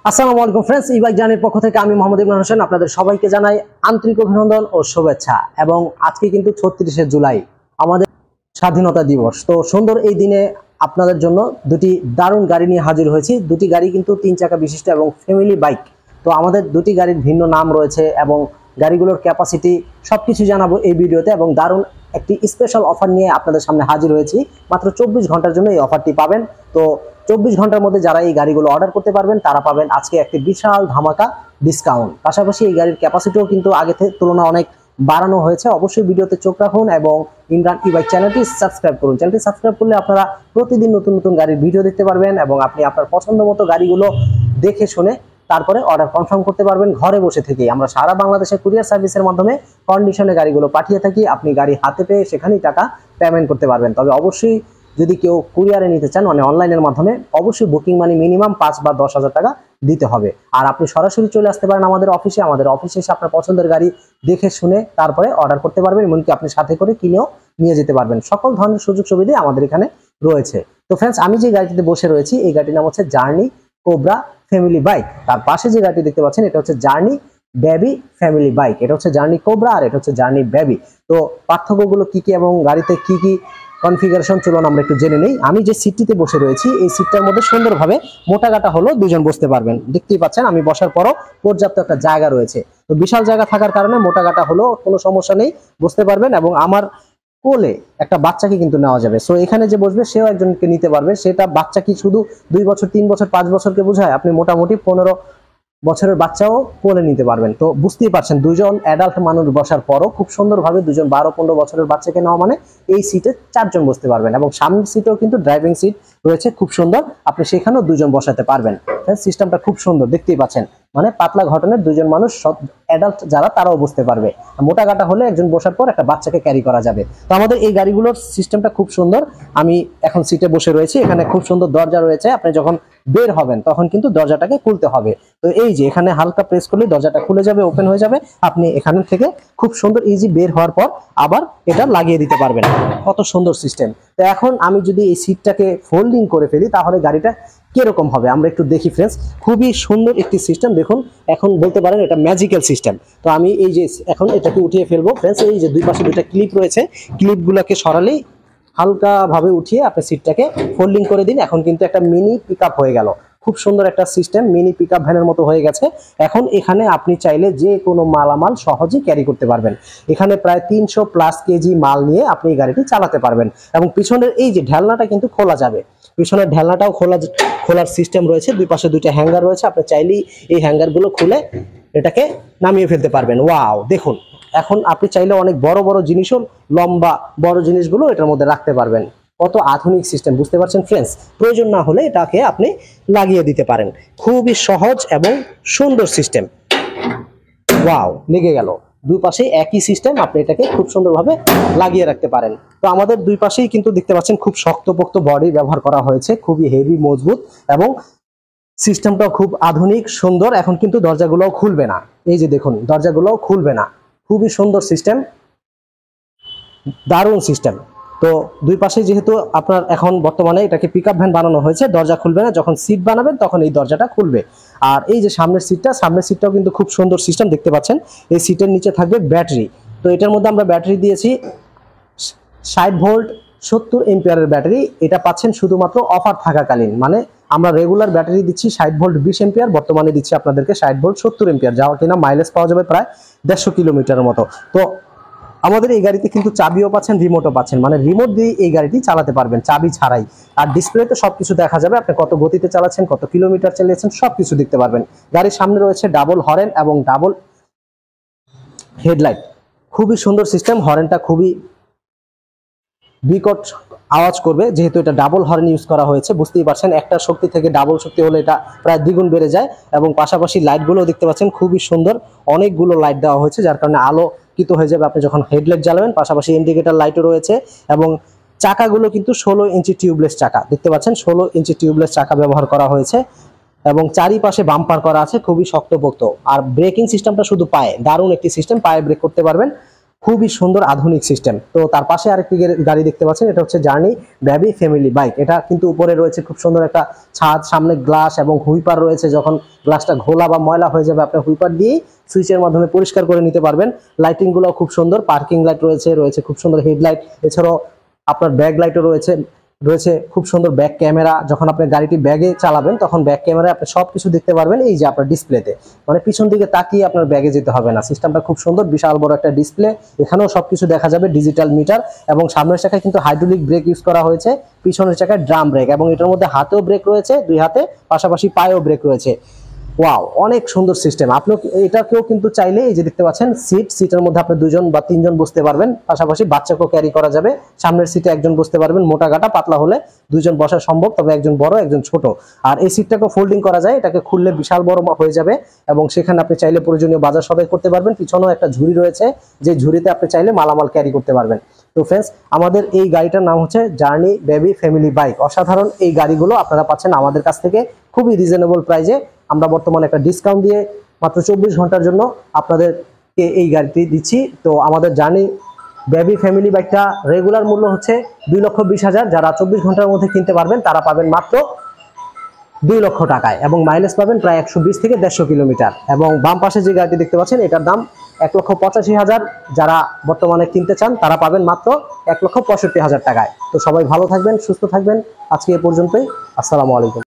আসসালামু আলাইকুম friends, e-bike জার্নির পক্ষ থেকে আমি মোহাম্মদ ইমরান হোসেন আপনাদের সবাইকে জানাই আন্তরিক অভিনন্দন ও শুভেচ্ছা। এবং আজকে কিন্তু ৩৬শে জুলাই আমাদের স্বাধীনতা দিবস। তো সুন্দর এই দিনে আপনাদের জন্য দুটি দারুণ গাড়ি নিয়ে হাজির হয়েছি। দুটি গাড়ি কিন্তু ৩ চাকা বিশিষ্ট এবং ফ্যামিলি বাইক। তো আমাদের দুটি গাড়ির ভিন্ন নাম রয়েছে এবং গাড়িগুলোর ক্যাপাসিটি সবকিছু জানাবো এই ভিডিওতে। এবং দারুণ একটি স্পেশাল অফার নিয়ে আপনাদের সামনে হাজির হয়েছি। মাত্র ২৪ ঘন্টার জন্য এই অফারটি পাবেন। তো ২৪ ঘন্টার মধ্যে যারা এই গাড়িগুলো অর্ডার করতে পারবেন তারা পাবেন আজকে একটি বিশাল ধামাকা ডিসকাউন্ট। পাশাপাশি এই গাড়ির ক্যাপাসিটিও কিন্তু আগে থেকে তুলনা অনেক বাড়ানো হয়েছে। অবশ্যই ভিডিওতে চোখ রাখুন এবং ইমরান ই-বাইক চ্যানেলটি সাবস্ক্রাইব করুন। চ্যানেলটি সাবস্ক্রাইব করলে আপনারা প্রতিদিন নতুন নতুন গাড়ির ভিডিও দেখতে পারবেন এবং আপনি আপনার পছন্দ মতো গাড়িগুলো দেখে শুনে তারপরে অর্ডার কনফার্ম করতে পারবেন ঘরে বসে থেকেই। আমরা সারা বাংলাদেশে কুরিয়ার সার্ভিসের মাধ্যমে কন্ডিশনে গাড়িগুলো পাঠিয়ে থাকি। আপনি গাড়ি হাতে পেয়ে সেখানেই টাকা পেমেন্ট করতে পারবেন। তবে অবশ্যই যদি কেউ কুরিয়ারে নিতে চান মানে অনলাইনের মাধ্যমে, অবশ্যই বুকিং মানি মিনিমাম ৫ বা ১০,০০০ টাকা দিতে হবে। আর আপনি সরাসরি চলে আসতে পারেন আমাদের অফিসে। আমাদের অফিসে এসে আপনার পছন্দের গাড়ি দেখে শুনে তারপরে অর্ডার করতে পারবেন, এমনকি আপনি সাথে করে কিনেও নিয়ে যেতে পারবেন। সকল ধরনের সুযোগ সুবিধা আমাদের এখানে রয়েছে। তো ফ্রেন্ডস, আমি যে গাড়িটিতে বসে রয়েছি এই গাড়ির নাম হচ্ছে জার্নি কোবরা ফ্যামিলি বাইক। তার পাশে যে গাড়িটি দেখতে পাচ্ছেন এটা হচ্ছে জার্নি বেবি ফ্যামিলি বাইক। এটা হচ্ছে জার্নি কোবরা আর এটা হচ্ছে জার্নি বেবি। তো পার্থক্যগুলো কি কি এবং গাড়িতে কি কি কনফিগারেশন চলুন আমরা একটু জেনে নেই। আমি যে সিটটিতে বসে রয়েছি এই সিটটার মধ্যে সুন্দরভাবে মোটা গাটা হলো দুজন বসতে পারবেন। দেখতেই পাচ্ছেন আমি বসার পরও পর্যাপ্ত একটা জায়গা রয়েছে। তো বিশাল জায়গা থাকার কারণে মোটা গাটা হলো কোনো সমস্যা নেই, বসতে পারবেন। এবং আমার কোলে একটা বাচ্চাকে কিন্তু নেওয়া যাবে। সো এখানে যে বসবে সেও একজনকে নিতে পারবে। সেটা বাচ্চা কি শুধু ২ বছর ৩ বছর ৫ বছরকে বোঝায়? আপনি মোটামুটি ১৫ বছরের বাচ্চাও কোলে নিতে পারবেন। তো বুঝতেই পারছেন দুজন অ্যাডাল্ট মানুষ বসার পরও খুব সুন্দরভাবে দুজন ১২-১৫ বছরের বাচ্চাকে নেওয়া মানে এই সিটে ৪ জন বসতে পারবেন। এবং সামনের সিটেও কিন্তু ড্রাইভিং সিট রয়েছে খুব সুন্দর, আপনি সেখানেও ২ জন বসাতে পারবেন। সিস্টেমটা খুব সুন্দর দেখতেই পাচ্ছেন। মানে পাতলা ঘটনের ২ জন মানুষ, সব অ্যাডাল্ট যারা তারাও বসতে পারবে। মোটা গাটা হলে একজন বসার পর একটা বাচ্চাকে ক্যারি করা যাবে। তো আমাদের এই গাড়িগুলোর সিস্টেমটা খুব সুন্দর। আমি এখন সিটে বসে রয়েছি, এখানে খুব সুন্দর দরজা রয়েছে। আপনি যখন বের হবেন তখন কিন্তু দরজাটাকে খুলতে হবে। তো এই যে এখানে হালকা প্রেস করলে দরজাটা খুলে যাবে, ওপেন হয়ে যাবে। আপনি এখান থেকে খুব সুন্দর ইজি বের হওয়ার পর আবার এটা লাগিয়ে দিতে পারবেন। কত সুন্দর সিস্টেম। তো এখন আমি যদি এই সিটটাকে ফোল্ডিং করে ফেলি তাহলে গাড়িটা কিরকম হবে আমরা একটু দেখি ফ্রেন্ডস। খুবই সুন্দর একটি সিস্টেম। দেখুন এখন বলতে পারেন এটা ম্যাজিক্যাল সিস্টেম। তো আমি এই যে এখন এটাকে উঠিয়ে ফেলবো ফ্রেন্ডস। এই যে দুই পাশে দুইটা ক্লিপ রয়েছে, ক্লিপগুলোকে সরালেই হালকাভাবে উঠিয়ে আপনি সিটটাকে ফোল্ডিং করে দিন। এখন কিন্তু একটা মিনি পিকআপ হয়ে গেল। খুব সুন্দর একটা সিস্টেম, মিনি পিকআপ ভ্যানের মতো হয়ে গেছে। এখন এখানে আপনি চাইলে যে কোনো মালামাল সহজেই ক্যারি করতে পারবেন। এখানে প্রায় ৩০০+ কেজি মাল নিয়ে আপনি এই গাড়িটি চালাতে পারবেন। এবং পিছনের এই যে ঢালনাটা কিন্তু খোলা যাবে, পিছনের ঢালনাটাও খোলার সিস্টেম রয়েছে। দুই পাশে দুইটা হ্যাঙ্গার রয়েছে, আপনি চাইলেই এই হ্যাঙ্গারগুলো খুলে এটাকে নামিয়ে ফেলতে পারবেন। ওয়াও, দেখুন এখন আপনি চাইলে অনেক বড় বড় জিনিসও, লম্বা বড় জিনিসগুলো এটার মধ্যে রাখতে পারবেন। কত আধুনিক সিস্টেম বুঝতে পারছেন ফ্রেন্ডস। প্রয়োজন না হলে এটাকে আপনি লাগিয়ে দিতে পারেন। খুবই সহজ এবং সুন্দর সিস্টেম। ওয়াও, লেগে গেল। দুই পাশে একই সিস্টেম, আপনি এটাকে খুব সুন্দরভাবে লাগিয়ে রাখতে পারেন। তো আমাদের দুই পাশেই কিন্তু দেখতে পাচ্ছেন খুব শক্তপোক্ত বডি ব্যবহার করা হয়েছে, খুবই হেভি মজবুত এবং সিস্টেমটাও খুব আধুনিক সুন্দর। এখন কিন্তু দরজাগুলোও খুলবে না, এই যে দেখুন দরজাগুলোও খুলবে না। খুবই সুন্দর সিস্টেম, দারুণ সিস্টেম। তো দুই পাশে যেহেতু আপনার এখন বর্তমানে এটাকে পিকআপ ভ্যান বানানো হয়েছে, দরজা খুলবে না। যখন সিট বানাবেন তখন এই দরজাটা খুলবে। আর এই যে সামনের সিটটাও কিন্তু খুব সুন্দর সিস্টেম দেখতে পাচ্ছেন। এই সিটের নিচে থাকবে ব্যাটারি। তো এটার মধ্যে আমরা ব্যাটারি দিয়েছি 60 ভোল্ট 70 এম্পিয়ারের ব্যাটারি। এটা পাচ্ছেন শুধুমাত্র অফার থাকাকালীন। মানে আমরা রেগুলার ব্যাটারি দিচ্ছি 60 ভোল্ট 20 এম্পিয়ার, বর্তমানে দিচ্ছি আপনাদেরকে 60 ভোল্ট 70 এম্পিয়ার, যাওয়া কিনা মাইলেজ পাওয়া যাবে প্রায় 150 কিলোমিটারের মতো। তো আমাদের এই গাড়িতে কিন্তু চাবিও পাচ্ছেন, রিমোটও পাচ্ছেন। মানে রিমোট দিয়ে এই গাড়িটি চালাতে পারবেন চাবি ছাড়াই। আর ডিসপ্লেতে সবকিছু দেখা যাবে, আপনি কত গতিতে চালাচ্ছেন, কত কিলোমিটার চালিয়েছেন সবকিছু দেখতে পারবেন। গাড়ির সামনে রয়েছে ডাবল হরেন এবং ডাবল হেডলাইট। খুবই সুন্দর সিস্টেম। হরেনটা খুবই বিকট আওয়াজ করবে যেহেতু এটা ডাবল হর্ন ইউজ করা হয়েছে। বুঝতেই পারছেন একটা শক্তি থেকে ডাবল শক্তি হলে এটা প্রায় দ্বিগুণ বেড়ে যায়। এবং পাশাপাশি লাইটগুলো দেখতে পাচ্ছেন খুবই সুন্দর, অনেকগুলো লাইট দেওয়া হয়েছে যার কারণে আলোকিত হয়ে যাবে আপনি যখন হেডলাইট জ্বালাবেন। পাশাপাশি ইন্ডিকেটর লাইটও রয়েছে। এবং চাকাগুলো কিন্তু 16 ইঞ্চি টিউবলেস চাকা দেখতে পাচ্ছেন, 16 ইঞ্চি টিউবলেস চাকা ব্যবহার করা হয়েছে। এবং চারিপাশে বাম্পার করা আছে, খুবই শক্তপোক্ত। আর ব্রেকিং সিস্টেমটা শুধু পায়ে, দারুণ একটি সিস্টেম, পায়ে ব্রেক করতে পারবেন। খুবই সুন্দর আধুনিক সিস্টেম। তো তার পাশে আরেকটি গাড়ি দেখতে পাচ্ছেন, এটা হচ্ছে জার্নি বেবি ফ্যামিলি বাইক। এটা কিন্তু উপরে রয়েছে খুব সুন্দর একটা ছাদ, সামনে গ্লাস এবং হুইপার রয়েছে। যখন গ্লাসটা ঘোলা বা ময়লা হয়ে যাবে আপনি হুইপার দিয়েই সুইচের মাধ্যমে পরিষ্কার করে নিতে পারবেন। লাইটিং গুলো খুব সুন্দর, পার্কিং লাইট রয়েছে খুব সুন্দর হেডলাইট, এছাড়াও আপনার ব্যাক লাইটও রয়েছে খুব সুন্দর ব্যাক ক্যামেরা। যখন আপনি গাড়িটি ব্যাগে চালাবেন তখন ব্যাক ক্যামেরায় আপনি সবকিছু দেখতে পারবেন এই যে আপনার ডিসপ্লেতে, মানে পিছন দিকে তাকিয়ে আপনার ব্যাগে যেতে হবে না। সিস্টেমটা খুব সুন্দর, বিশাল বড় একটা ডিসপ্লে, এখানেও সবকিছু দেখা যাবে, ডিজিটাল মিটার। এবং সামনের চাকায় কিন্তু হাইড্রোলিক ব্রেক ইউজ করা হয়েছে, পিছনের চাকায় ড্রাম ব্রেক, এবং এটার মধ্যে হাতেও ব্রেক রয়েছে, দুই হাতে, পাশাপাশি পায়েও ব্রেক রয়েছে। ওয়াও, অনেক সুন্দর সিস্টেম। আপনি এটাকেও কিন্তু চাইলে এই যে দেখতে পাচ্ছেন সিটের মধ্যে আপনি 2 জন বা 3 জন বসতে পারবেন, পাশাপাশি বাচ্চাকেও ক্যারি করা যাবে। সামনের সিটে একজন বসতে পারবেন, মোটা গাটা, পাতলা হলে 2 জন বসা সম্ভব, তবে একজন বড় একজন ছোট। আর এই সিটটাকে ফোল্ডিং করা যায়, এটাকে খুললে বিশাল বড় হয়ে যাবে, এবং সেখানে আপনি চাইলে প্রয়োজনীয় বাজার সদাই করতে পারবেন। পিছনেও একটা ঝুড়ি রয়েছে, যে ঝুড়িতে আপনি চাইলে মালামাল ক্যারি করতে পারবেন। তো ফ্রেন্ডস, আমাদের এই গাড়িটার নাম হচ্ছে জার্নি বেবি ফ্যামিলি বাইক। অসাধারণ এই গাড়িগুলো আপনারা পাচ্ছেন আমাদের কাছ থেকে খুবই রিজনেবল প্রাইজে। আমরা বর্তমানে একটা ডিসকাউন্ট দিয়ে মাত্র 24 ঘন্টার জন্য আপনাদেরকে এই গাড়িটি দিচ্ছি। তো আমাদের জার্নি বেবি ফ্যামিলি বাইকটা রেগুলার মূল্য হচ্ছে 2,20,000। যারা 24 ঘন্টার মধ্যে কিনতে পারবেন তারা পাবেন মাত্র 2 লক্ষ টাকায়, এবং মাইলেজ পাবেন প্রায় 120 থেকে 150 কিলোমিটার। এবং বাম পাশে যে গাড়িটি দেখতে পাচ্ছেন এটার দাম 1,85,000। যারা বর্তমানে কিনতে চান তারা পাবেন মাত্র 1,65,000 টাকায়। তো সবাই ভালো থাকবেন, সুস্থ থাকবেন। আজকে এ পর্যন্তই। আসসালামু আলাইকুম।